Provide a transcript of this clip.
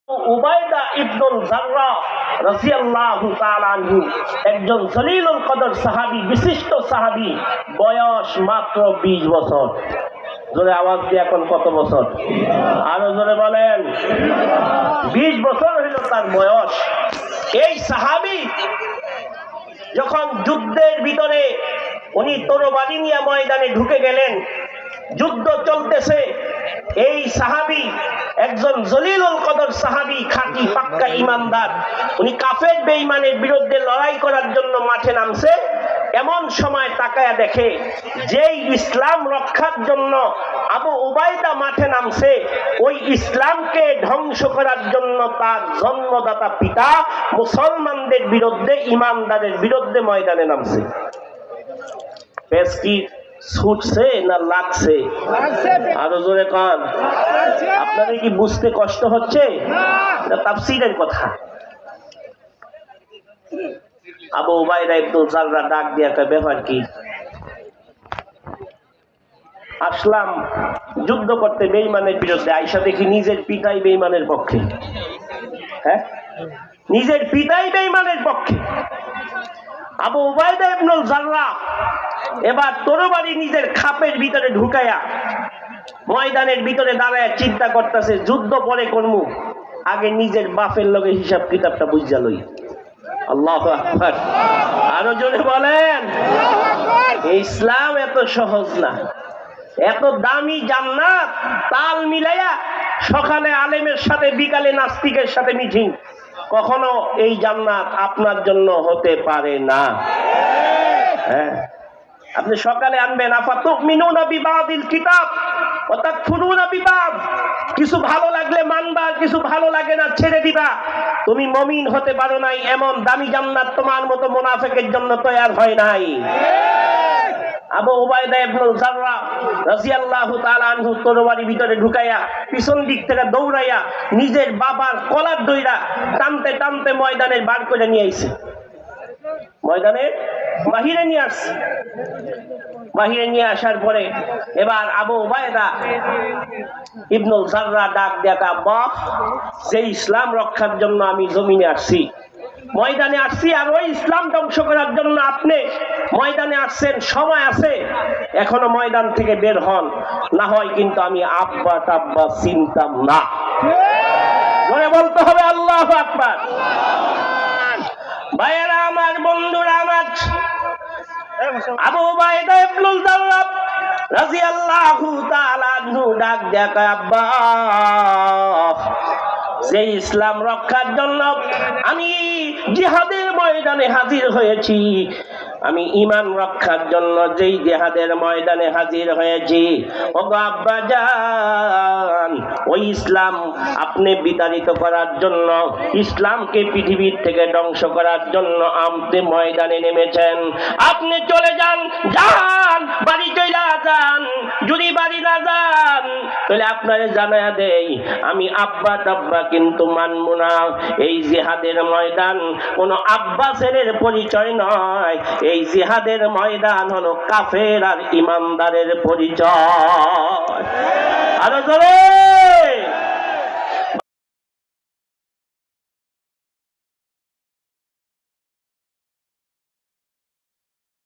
উবাইদা ইবনুল জাররাহ রাদিয়াল্লাহু তাআলা আনহু একজন জলিলুল কদর সাহাবী, বিশিষ্ট সাহাবী, বয়স মাত্র 20 বছর। জোরে আওয়াজ দিয়ে এখন কত বছর? আরো জোরে বলেন। 20 বছর হইল তার বয়স। এই সাহাবী যখন যুদ্ধের ভিতরে উনি তরবারি নিয়ে ময়দানে ঢুকে গেলেন, যুদ্ধ চলতেছে, এই সাহাবী একজন জলিলুল কদর সাহাবী, খাঁটি পাক্কা ইমানদার, উনি কাফের বেঈমানের বিরুদ্ধে লড়াই করার জন্য মাঠে নামছে। এমন সময় তাকায়া দেখে যেই ইসলাম রক্ষার জন্য আবু উবাইদা মাঠে নামছে, ওই ইসলামকে ধ্বংস করার জন্য তার জন্মদাতা পিতা মুসলমানদের বিরুদ্ধে, ইমানদারের বিরুদ্ধে ময়দানে নামছে। বেশ কি ছুটছে না লাগছে? আরো জোরে কান। আপনাদের কি বুঝতে কষ্ট হচ্ছে? তাফসীরের কথা। আবু উবাইদা ইবনুল জাররাহ ডাক দিয়া কয়, ব্যাপার কি? আসলাম যুদ্ধ করতে বেঈমানের বিরুদ্ধে, আইসা দেখি নিজের পিতাই বেঈমানের পক্ষে। হ্যাঁ, নিজের পিতাই বেঈমানের পক্ষে। আবু উবাইদা ইবনুল জাররাহ এবার তরবারি নিজের খাপের ভিতরে ঢুকায়া ময়দানের ভিতরে দাঁড়ায় চিন্তা করতেছে, যুদ্ধ পরে করমু, আগে নিজের বাপের লগে হিসাব কিতাবটা বুঝা লই। আল্লাহু আকবার। আরো জোরে বলেন। ইসলাম এত সহজ না, এত দামি জান্নাত তাল মিলাইয়া সকালে আলেমের সাথে বিকালে নাস্তিকের সাথে মিটিং, কখনো এই জান্নাত আপনার জন্য হতে পারে না। হ্যাঁ, আপনি সকালে আনবেন আফাতুমিনুনা বিবাদিল কিতাব ওয়া তাকফুরুনা বিবাদ, কিছু ভালো লাগলে মানবা, কিছু ভালো লাগে না ছেড়ে দিবা। তুমি মুমিন হতে পারো নাই, এমন দামি জান্নাত তোমার মতো মুনাফিকের জন্য তৈরি হয় নাই। আবু উবাইদা ইবনুল জাররাহ রাদিয়াল্লাহু তাআলা আনহু তরবারি ভিতরে ঢুকাইয়া পিছন দিক থেকে দৌড়াইয়া নিজের বাবার কলার দইরা টানতে টানতে ময়দানের বার করে নিয়ে আইছে। ময়দানে বাহিরে নিয়ে আসছে। বাহিরে নিয়ে আসার পরে এবার আবু উবাইদা ইবনুল জাররাহ ডাক দেখা, আব্বা, যে ইসলাম রক্ষার জন্য আমি জমিনে আসছি, ময়দানে আসছি, আর ওই ইসলাম ধ্বংস করার জন্য আপনি ময়দানে আসছেন, সময় আছে, এখনো ময়দান থেকে বের হন, না হয় কিন্তু আমি আব্বা টাব্বা চিনতাম না। মনে বলতে হবে আল্লাহু আকবার। ভাইয়েরা আমার, বন্ধুরা আমার, আবু উবাইদা ইবনুল জাররাহ রাদিয়াল্লাহু তাআলা আনহু ডাক দেখা, আব্বা, যে ইসলাম রক্ষার জন্য আমি জিহাদের ময়দানে হাজির হয়েছি, আমি ঈমান রক্ষার জন্য যেই জিহাদের ময়দানে হাজির হয়েছি, ওগো আব্বা জান, ওই ইসলাম আপনি বিতাড়িত করার জন্য, ইসলামকে পৃথিবীর থেকে ধ্বংস করার জন্য আপনি ময়দানে নেমেছেন। আপনি চলে যান, যান, বাড়ি চলে যান। যদি বাড়ি না যান তাহলে আপনারে জানায়া দেই, আমি আব্বা টাব্বা কিন্তু মানব না। এই জিহাদের ময়দান কোন আব্বা ছেলের পরিচয় নয়, এই জিহাদের ময়দান হলো কাফের আর ইমানদারের পরিচয়। আরো জোরে